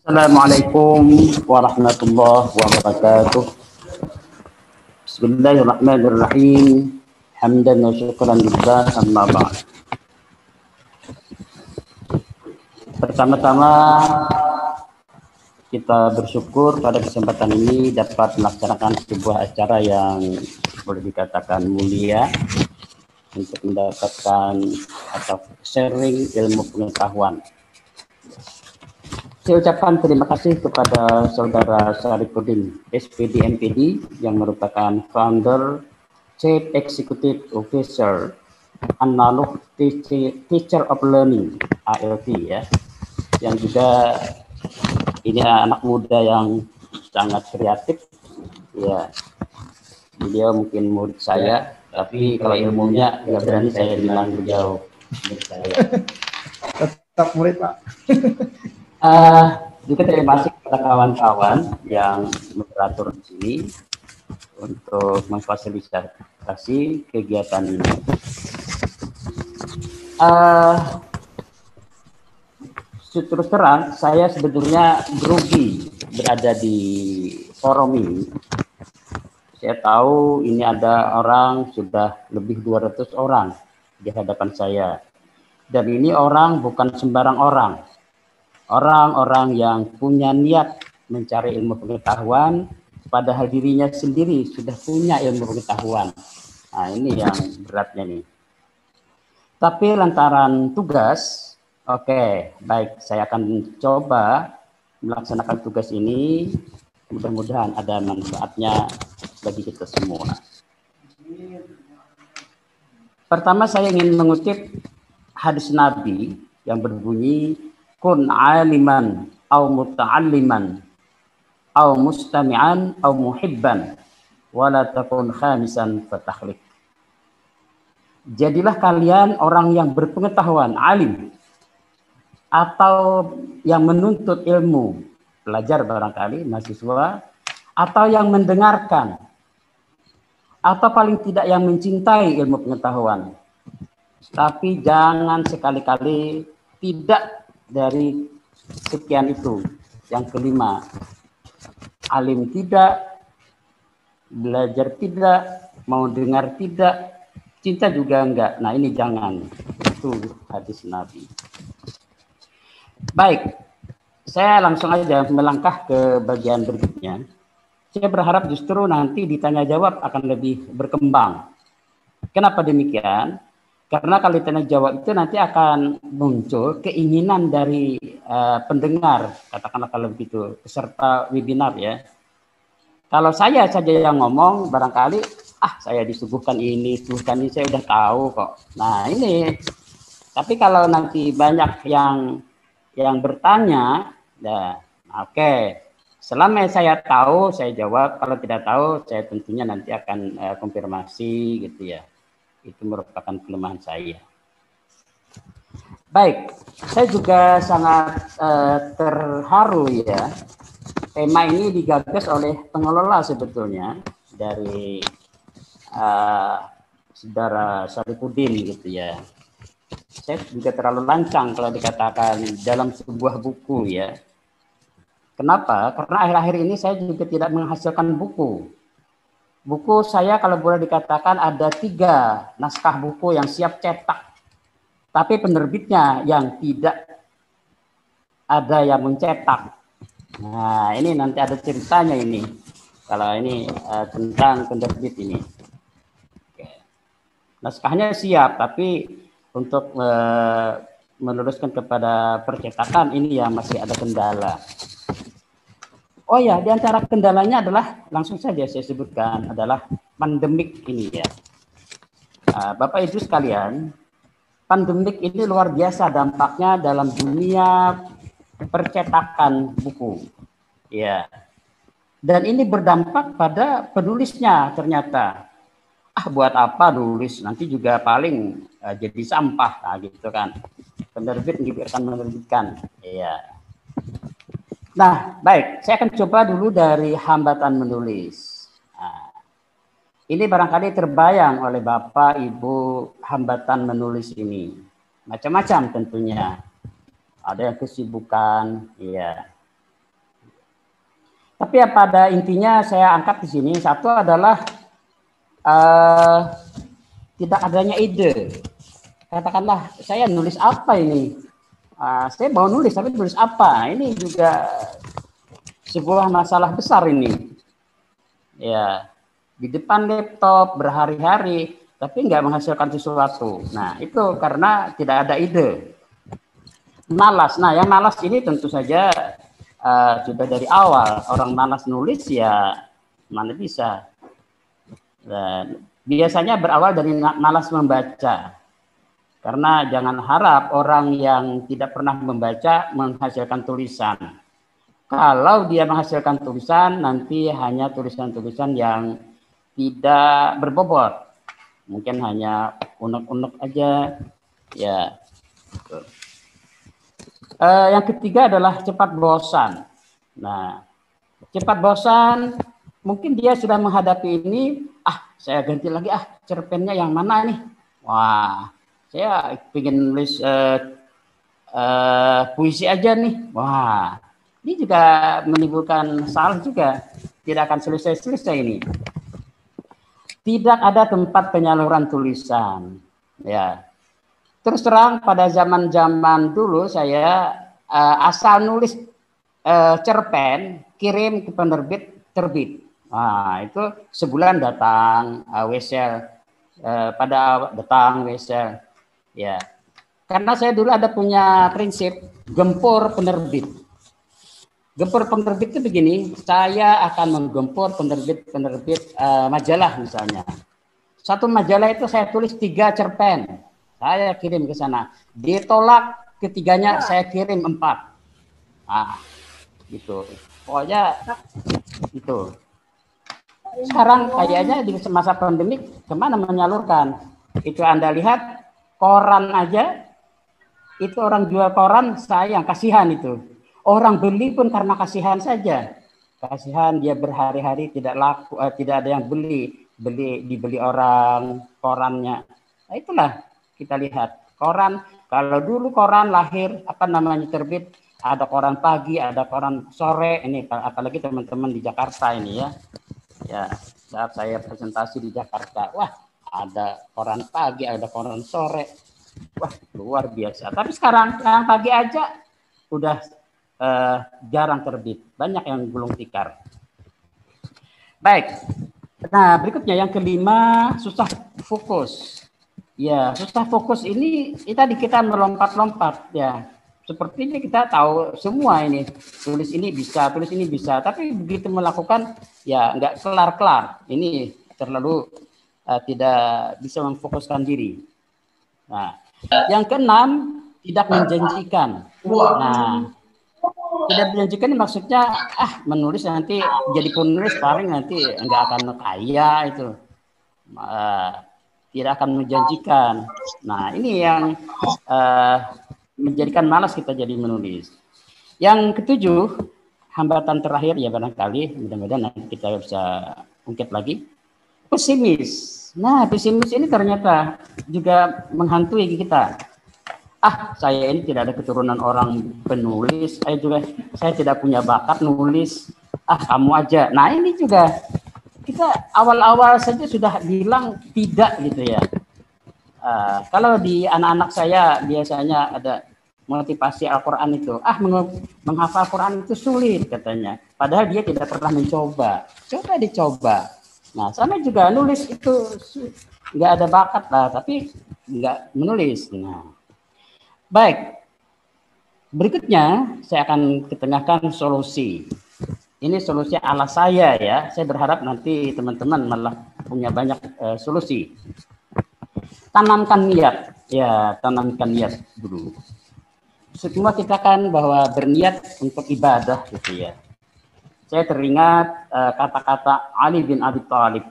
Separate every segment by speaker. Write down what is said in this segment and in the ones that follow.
Speaker 1: Assalamualaikum warahmatullahi wabarakatuh. Bismillahirrahmanirrahim. Hamdan wa syukran lillah, amma ba'd. Pertama-tama kita bersyukur pada kesempatan ini dapat melaksanakan sebuah acara yang boleh dikatakan mulia untuk mendapatkan atau sharing ilmu pengetahuan. Saya ucapkan terima kasih kepada Saudara Syarifuddin, SPD MPD, yang merupakan founder, Chief Executive Officer, Analog Teacher of Learning, ALT ya, yang juga ini anak muda yang sangat kreatif ya. Beliau mungkin murid saya, tapi kalau ilmunya nggak berani saya bilang beliau murid saya.
Speaker 2: Tetap murid, Pak.
Speaker 1: Juga terima kasih kepada kawan-kawan yang beratur di sini untuk memfasilitasi kegiatan ini. Terus terang, saya sebetulnya grogi berada di forum ini. Saya tahu ini ada orang, sudah lebih 200 orang di hadapan saya. Dan ini orang bukan sembarang orang. Orang-orang yang punya niat mencari ilmu pengetahuan, padahal dirinya sendiri sudah punya ilmu pengetahuan. Nah, ini yang beratnya nih. Tapi lantaran tugas, oke, baik, saya akan coba melaksanakan tugas ini. Mudah-mudahan ada manfaatnya bagi kita semua. Pertama saya ingin mengutip hadis Nabi yang berbunyi, kun aliman au muta'alliman au mustami'an au muhibban wala takun khamisan fatakhlik. Jadilah kalian orang yang berpengetahuan, alim, atau yang menuntut ilmu, pelajar barangkali, mahasiswa, atau yang mendengarkan, atau paling tidak yang mencintai ilmu pengetahuan. Tapi jangan sekali-kali tidak dari sekian itu. Yang kelima, alim tidak, belajar tidak, mau dengar tidak, cinta juga enggak. Nah ini jangan. Itu hadis Nabi. Baik, saya langsung aja melangkah ke bagian berikutnya. Saya berharap justru nanti ditanya jawab akan lebih berkembang. Kenapa demikian? Karena kalau ditanya jawab itu nanti akan muncul keinginan dari pendengar, katakanlah kalau begitu, peserta webinar ya. Kalau saya saja yang ngomong, barangkali, saya disuguhkan ini, saya udah tahu kok. Nah ini, tapi kalau nanti banyak yang bertanya, ya oke. Selama saya tahu, saya jawab. Kalau tidak tahu, saya tentunya nanti akan konfirmasi gitu ya. Itu merupakan kelemahan saya. Baik, saya juga sangat terharu ya. Tema ini digagas oleh pengelola sebetulnya dari Saudara Syarifuddin gitu ya. Saya juga terlalu lancang kalau dikatakan dalam sebuah buku ya. Kenapa? Karena akhir-akhir ini saya juga tidak menghasilkan buku. Buku saya kalau boleh dikatakan ada 3 naskah buku yang siap cetak. Tapi penerbitnya yang tidak ada yang mencetak. Nah ini nanti ada ceritanya ini. Kalau ini tentang penerbit ini. Oke. Naskahnya siap, tapi untuk meneruskan kepada percetakan ini yang masih ada kendala. Oh ya, di antara kendalanya adalah, langsung saja saya sebutkan, adalah pandemik ini ya. Bapak Ibu sekalian, pandemik ini luar biasa dampaknya dalam dunia percetakan buku. Ya. Dan ini berdampak pada penulisnya ternyata. Buat apa nulis, nanti juga paling jadi sampah, nah, gitu kan. Penerbit juga akan menerbitkan. Iya. Nah, baik, saya akan coba dulu dari hambatan menulis. Nah, ini barangkali terbayang oleh Bapak, Ibu, hambatan menulis ini. Macam-macam tentunya. ada yang kesibukan, ya. Tapi ya pada intinya saya angkat di sini satu adalah tidak adanya ide. Katakanlah saya nulis apa ini? Saya mau nulis tapi nulis apa? Ini juga sebuah masalah besar ini. Ya, di depan laptop berhari-hari tapi nggak menghasilkan sesuatu. Nah, itu karena tidak ada ide. Malas. Nah, yang malas ini tentu saja sudah dari awal. Orang malas nulis ya mana bisa. Dan biasanya berawal dari malas membaca. Karena jangan harap orang yang tidak pernah membaca menghasilkan tulisan. Kalau dia menghasilkan tulisan, nanti hanya tulisan-tulisan yang tidak berbobot. Mungkin hanya unek-unek aja. Ya. Yang ketiga adalah cepat bosan. Nah, cepat bosan, mungkin dia sudah menghadapi ini, saya ganti lagi, cerpennya yang mana nih? Wah, saya ingin nulis puisi aja nih. Wah, ini juga menimbulkan salah juga. Tidak akan selesai-selesai ini. Tidak ada tempat penyaluran tulisan. Ya. Terus terang pada zaman-zaman dulu saya asal nulis cerpen, kirim ke penerbit, terbit. Nah, itu sebulan datang wesel, pada datang wesel. Ya. Karena saya dulu ada punya prinsip gempur penerbit. Gempur penerbit itu begini, saya akan menggempur penerbit majalah misalnya. Satu majalah itu saya tulis 3 cerpen. Saya kirim ke sana. Ditolak ketiganya saya kirim 4. Nah, gitu. Pokoknya itu. Sekarang kayaknya di masa pandemi kemana menyalurkan? Itu Anda lihat koran aja, itu orang jual koran sayang, kasihan itu. Orang beli pun karena kasihan saja. Kasihan dia berhari-hari tidak laku, tidak ada yang dibeli orang korannya. Nah, itulah kita lihat koran. Kalau dulu koran lahir terbit, ada koran pagi, ada koran sore. Ini apalagi teman-teman di Jakarta ini ya. Ya, saat saya presentasi di Jakarta, wah ada koran pagi, ada koran sore. Wah, luar biasa. Tapi sekarang yang pagi aja udah jarang terbit. Banyak yang gulung tikar. Baik. Nah, berikutnya yang kelima, susah fokus. Ya, susah fokus ini tadi kita melompat-lompat ya. Sepertinya kita tahu semua ini. Tulis ini bisa, tapi begitu melakukan ya nggak kelar-kelar. Ini terlalu tidak bisa memfokuskan diri. Nah, yang keenam, tidak menjanjikan. Nah, tidak menjanjikan ini maksudnya menulis nanti jadi penulis paling nanti nggak akan kaya itu. Tidak akan menjanjikan. Nah, ini yang menjadikan malas kita jadi menulis. Yang ketujuh, hambatan terakhir ya barangkali, mudah-mudahan nanti kita bisa ungkit lagi, pesimis. Nah, pesimis ini ternyata juga menghantui kita. Saya ini tidak ada keturunan orang penulis, saya tidak punya bakat nulis, kamu aja. Nah, ini juga kita awal-awal saja sudah bilang tidak gitu ya. Kalau di anak-anak saya biasanya ada motivasi Al-Quran itu, menghafal Al-Quran itu sulit katanya. Padahal dia tidak pernah mencoba. Coba dicoba. Nah, sama juga nulis itu nggak ada bakat lah, tapi nggak menulis. Nah, baik. Berikutnya saya akan ketengahkan solusi. Ini solusi ala saya ya. Saya berharap nanti teman-teman malah punya banyak solusi. Tanamkan niat. Ya, tanamkan niat dulu. Semua kita kan bahwa berniat untuk ibadah gitu ya. Saya teringat kata-kata Ali bin Abi Thalib.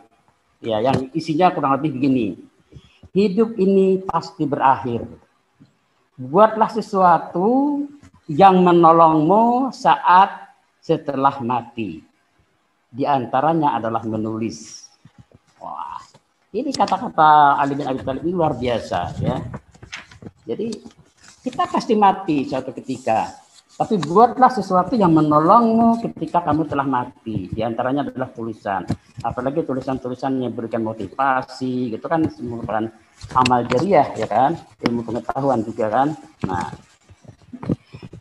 Speaker 1: Ya, yang isinya kurang lebih begini. Hidup ini pasti berakhir. Buatlah sesuatu yang menolongmu saat setelah mati. Di antaranya adalah menulis. Wah, ini kata-kata Ali bin Abi Thalib ini luar biasa ya. Jadi Kita pasti mati suatu ketika. Tapi buatlah sesuatu yang menolongmu ketika kamu telah mati. Di antaranya adalah tulisan. Apalagi tulisan-tulisan yang berikan motivasi, gitu kan, merupakan amal jariah, ya kan, ilmu pengetahuan juga kan. Nah,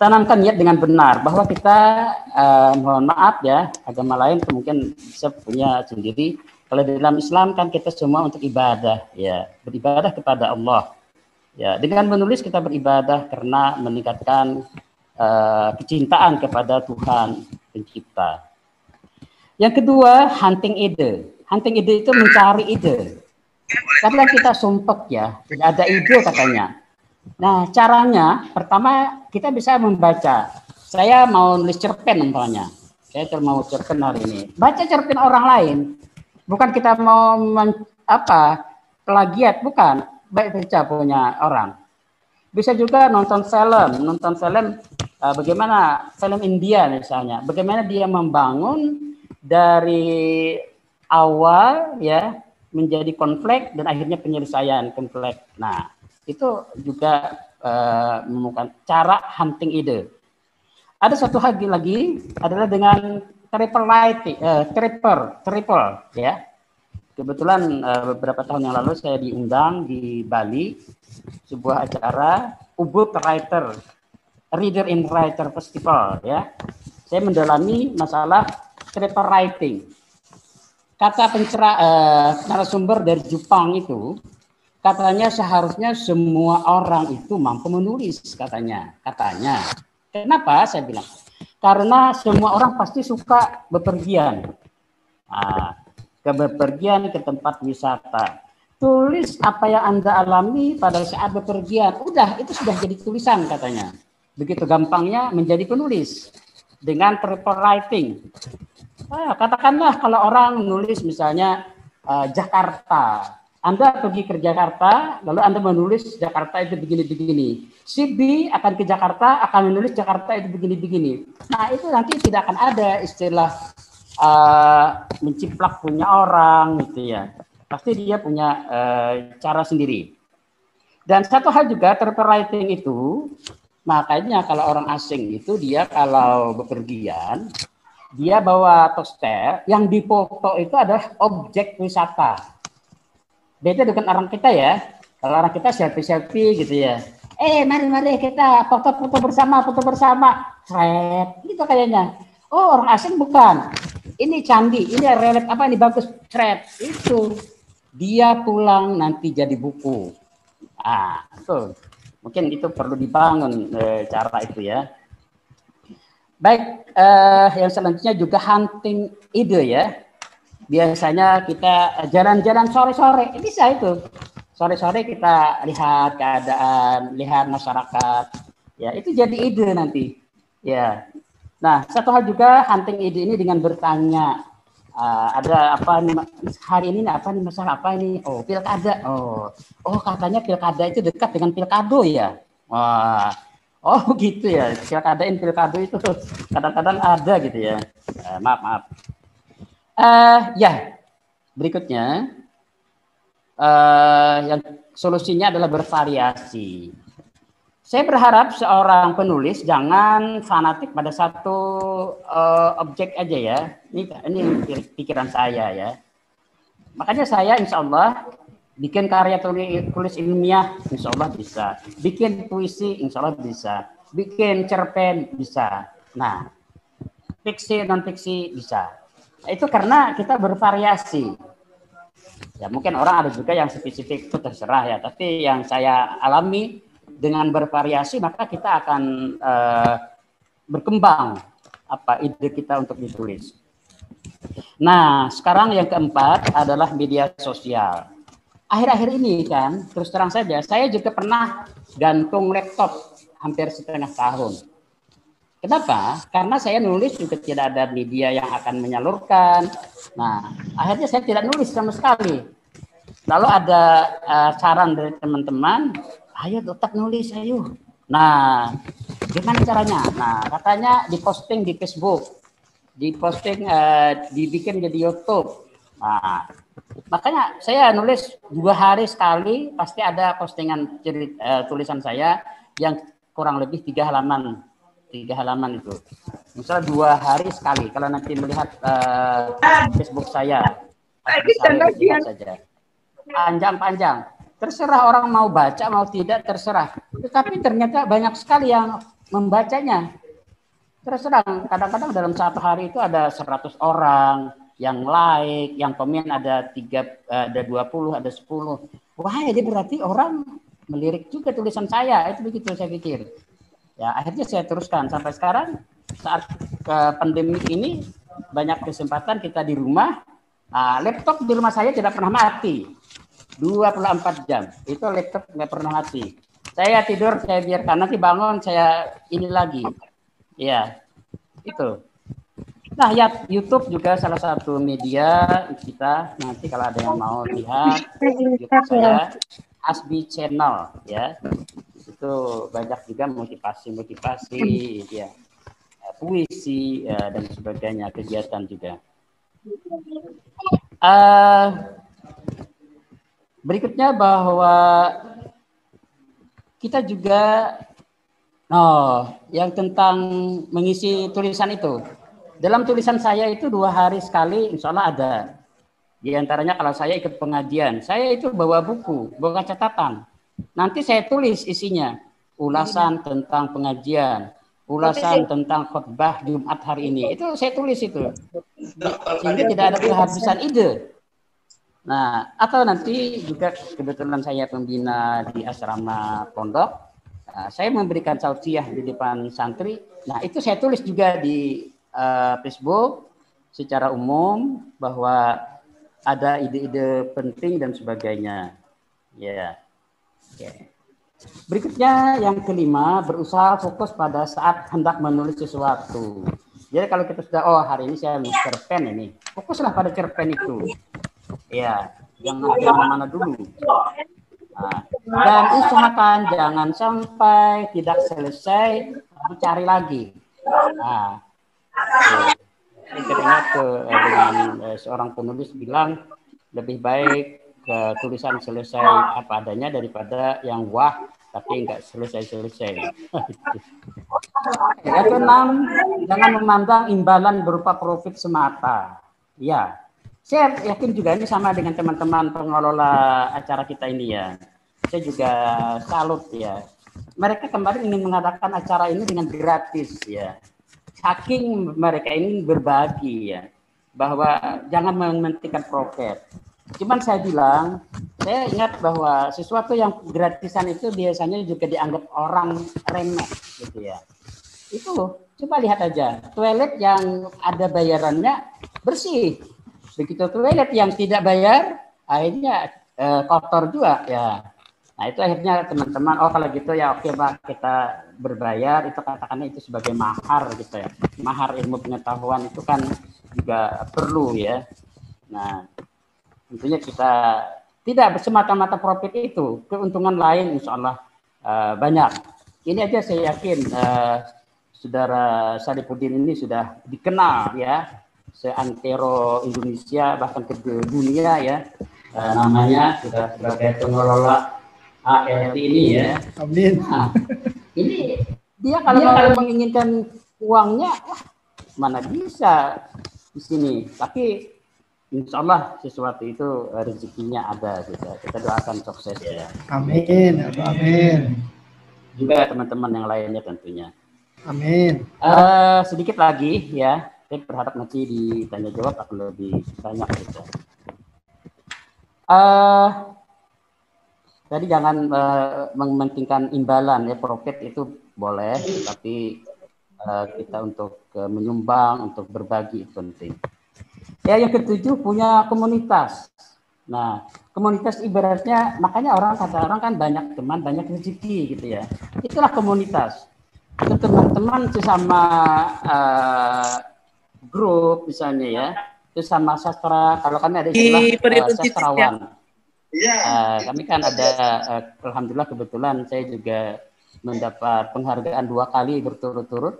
Speaker 1: tanamkan niat dengan benar bahwa kita, mohon maaf ya, agama lain mungkin bisa punya sendiri. Kalau dalam Islam kan kita semua untuk ibadah, ya, beribadah kepada Allah. Ya, dengan menulis kita beribadah karena meningkatkan kecintaan kepada Tuhan Pencipta. Yang kedua, hunting ide. Hunting ide itu mencari ide. Karena kita sumpek ya, tidak ada ide katanya. Nah, caranya pertama kita bisa membaca. Saya mau nulis cerpen umpamanya. Saya mau cerpen hari ini. Baca cerpen orang lain. Bukan kita mau plagiat, bukan. Baik baca punya orang. Bisa juga nonton film, bagaimana film India misalnya, bagaimana dia membangun dari awal ya menjadi konflik dan akhirnya penyelesaian konflik. Nah, itu juga menemukan cara hunting ide. Ada satu hal lagi adalah dengan triple ya. Kebetulan beberapa tahun yang lalu saya diundang di Bali sebuah acara Ubud Reader in Writer Festival ya. Saya mendalami masalah triple writing. Kata narasumber dari Jepang itu katanya seharusnya semua orang itu mampu menulis katanya. Kenapa saya bilang? Karena semua orang pasti suka bepergian. Bepergian ke tempat wisata. Tulis apa yang Anda alami pada saat bepergian. Udah, itu sudah jadi tulisan katanya. Begitu gampangnya menjadi penulis dengan triple writing. Katakanlah kalau orang menulis misalnya Jakarta. Anda pergi ke Jakarta, lalu Anda menulis Jakarta itu begini-begini. Si B akan ke Jakarta, akan menulis Jakarta itu begini-begini. Nah, itu nanti tidak akan ada istilah menciplak punya orang gitu ya. Pasti dia punya cara sendiri. Dan satu hal juga triple writing itu, makanya kalau orang asing itu dia kalau bepergian, dia bawa toster, yang difoto itu adalah objek wisata. Beda dengan orang kita ya. Kalau orang kita selfie-selfie gitu ya. Mari kita foto-foto bersama. Seret, gitu kayaknya. Oh, orang asing bukan. Ini candi, ini relief apa ini bagus, seret. Itu dia pulang nanti jadi buku. Itu mungkin itu perlu dibangun cara itu ya. Baik, yang selanjutnya juga hunting ide ya. Biasanya kita jalan-jalan sore-sore, bisa itu. Sore-sore kita lihat keadaan, lihat masyarakat. Ya, itu jadi ide nanti. Ya. Nah, satu hal juga hunting ide ini dengan bertanya. Ada apa nih hari ini apa nih masalah apa ini? Oh, pilkada. Oh, katanya pilkada itu dekat dengan pilkado ya. Wah. Oh, gitu ya. Pilkado itu kadang-kadang ada gitu ya. Maaf. Ya, berikutnya yang solusinya adalah bervariasi. Saya berharap seorang penulis jangan fanatik pada satu objek aja ya. Ini pikiran saya ya. Makanya saya insya Allah bikin karya tulis ilmiah, insya Allah bisa. Bikin puisi, insya Allah bisa. Bikin cerpen bisa. Nah, fiksi non fiksi bisa. Itu karena kita bervariasi. Ya mungkin orang ada juga yang spesifik itu terserah ya. Tapi yang saya alami dengan bervariasi maka kita akan berkembang ide kita untuk ditulis. Nah sekarang yang keempat adalah media sosial. Akhir-akhir ini kan terus terang saja saya juga pernah gantung laptop hampir setengah tahun. Kenapa? Karena saya nulis juga tidak ada media yang akan menyalurkan. Nah, akhirnya saya tidak nulis sama sekali. Lalu ada saran dari teman-teman, ayo tetap nulis, ayo. Nah, gimana caranya? Nah, katanya diposting di Facebook, diposting, dibikin jadi YouTube. Nah, makanya saya nulis 2 hari sekali, pasti ada postingan tulisan saya yang kurang lebih 3 halaman. 3 halaman itu. Misalnya 2 hari sekali. Kalau nanti melihat Facebook saya, lihat saja. Panjang-panjang. Terserah orang mau baca, mau tidak, terserah. Tetapi ternyata banyak sekali yang membacanya. Terserah, kadang-kadang dalam satu hari itu ada 100 orang yang like, yang komen ada 20, ada 10. Wah, jadi berarti orang melirik juga tulisan saya. Itu begitu saya pikir. Ya, akhirnya saya teruskan sampai sekarang saat pandemi ini banyak kesempatan kita di rumah. Laptop di rumah saya tidak pernah mati. 24 jam. Itu laptop nggak pernah mati. Saya tidur, saya biarkan, nanti bangun saya ini lagi. Ya, itu. Nah, ya YouTube juga salah satu media kita. Nanti kalau ada yang mau lihat YouTube saya, Hasbi Channel, ya. Itu banyak juga motivasi, ya, puisi ya, dan sebagainya, kegiatan juga. Berikutnya bahwa kita juga yang tentang mengisi tulisan itu. Dalam tulisan saya itu 2 hari sekali insya Allah ada. Di antaranya kalau saya ikut pengajian, saya itu bawa buku, bawa catatan. Nanti saya tulis isinya. Ulasan tentang pengajian, ulasan tentang khutbah Jumat hari ini. Itu saya tulis itu. Sehingga tidak ada kehabisan ide. Nah, atau nanti juga kebetulan saya pembina di asrama pondok. Nah, saya memberikan tausiah di depan santri. Nah, itu saya tulis juga di Facebook secara umum bahwa ada ide-ide penting dan sebagainya. Ya. Okay. Berikutnya yang kelima, berusaha fokus pada saat hendak menulis sesuatu. Jadi kalau kita sudah hari ini saya mau cerpen ini, fokuslah pada cerpen itu. Ya, jangan kemana-mana dulu. Nah, dan usahakan jangan sampai tidak selesai mencari lagi. Nah, saya teringat dengan seorang penulis bilang lebih baik tulisan selesai apa adanya daripada yang wah tapi enggak selesai-selesai. Yang keenam, jangan memandang imbalan berupa profit semata. Ya, saya yakin juga ini sama dengan teman-teman pengelola acara kita ini ya. Saya juga salut ya. Mereka kemarin ingin mengadakan acara ini dengan gratis ya. Saking mereka ini berbagi ya. Bahwa jangan mementingkan profit. Cuman saya bilang, saya ingat bahwa sesuatu yang gratisan itu biasanya juga dianggap orang remeh gitu ya. Itu coba lihat aja, toilet yang ada bayarannya bersih. Begitu toilet yang tidak bayar, akhirnya kotor juga ya. Nah itu akhirnya teman-teman, kalau gitu ya oke Pak, kita berbayar, itu katakannya itu sebagai mahar gitu ya. Mahar ilmu pengetahuan itu kan juga perlu ya. Nah tentunya kita tidak semata-mata profit itu, keuntungan lain insya Allah banyak. Ini aja saya yakin Saudara Sarifuddin ini sudah dikenal ya, seantero Indonesia bahkan ke dunia ya, namanya sudah sebagai pengelola ALT ini ya.
Speaker 2: Amin.
Speaker 1: Nah, ini dia kalau mau menginginkan uangnya, mana bisa di sini. Tapi insya Allah sesuatu itu rezekinya ada. Kita doakan sukses ya.
Speaker 2: Amin. Amin.
Speaker 1: Juga teman-teman yang lainnya tentunya.
Speaker 2: Amin.
Speaker 1: Sedikit lagi ya, saya berharap nanti ditanya jawab akan lebih banyak gitu. Jadi jangan mementingkan imbalan ya, profit itu boleh, tapi kita untuk menyumbang, untuk berbagi itu penting. Ya, yang ketujuh punya komunitas. Nah, komunitas ibaratnya, makanya kata orang kan banyak teman, banyak rezeki gitu ya. Itulah komunitas. Itu teman-teman sesama grup misalnya ya, sesama sastra. Kalau kami ada istilah sastrawan. Kami kan ada, alhamdulillah kebetulan saya juga mendapat penghargaan 2 kali berturut-turut.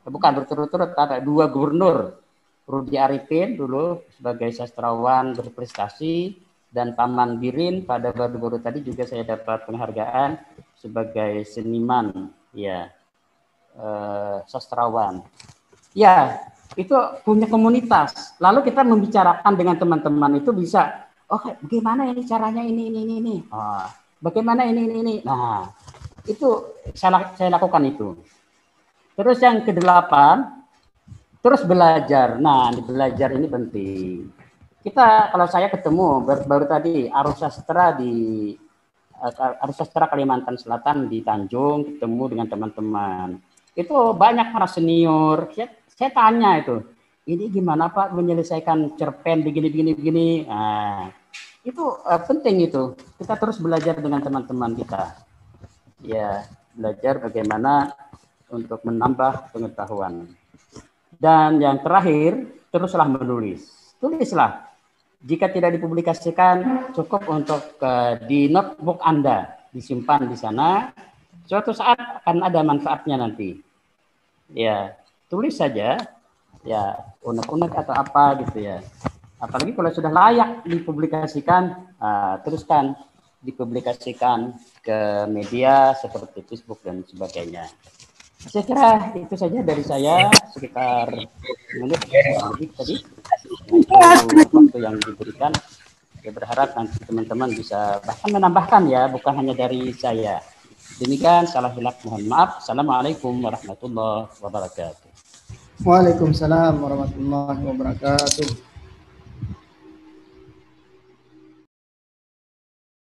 Speaker 1: Bukan berturut-turut, ada 2 gubernur. Rudi Arifin dulu sebagai sastrawan berprestasi, dan Paman Birin pada baru-baru tadi juga saya dapat penghargaan sebagai seniman ya, sastrawan. Ya, itu punya komunitas. Lalu kita membicarakan dengan teman-teman itu bisa, oh bagaimana ini caranya ini. Bagaimana ini. Nah, itu saya lakukan itu. Terus yang kedelapan, terus belajar. Nah, belajar ini penting. Kita, kalau saya ketemu baru tadi Arus Sastra Kalimantan Selatan di Tanjung, ketemu dengan teman-teman. Itu banyak para senior. Saya tanya itu, ini gimana Pak menyelesaikan cerpen begini. Nah, itu penting itu. Kita terus belajar dengan teman-teman kita. Ya, belajar bagaimana untuk menambah pengetahuan. Dan yang terakhir, teruslah menulis. Tulislah. Jika tidak dipublikasikan, cukup untuk di notebook Anda, disimpan di sana. Suatu saat akan ada manfaatnya nanti. Ya, tulis saja. Ya, unek-unek atau apa gitu ya. Apalagi kalau sudah layak dipublikasikan, teruskan dipublikasikan ke media seperti Facebook dan sebagainya. Saya kira itu saja dari saya, sekitar menit lebih tadi. Waktu yang diberikan, saya berharap nanti teman-teman bisa bahkan menambahkan ya, bukan hanya dari saya. Demikian, salah hilaf mohon maaf. Assalamualaikum warahmatullahi wabarakatuh.
Speaker 2: Waalaikumsalam warahmatullahi wabarakatuh.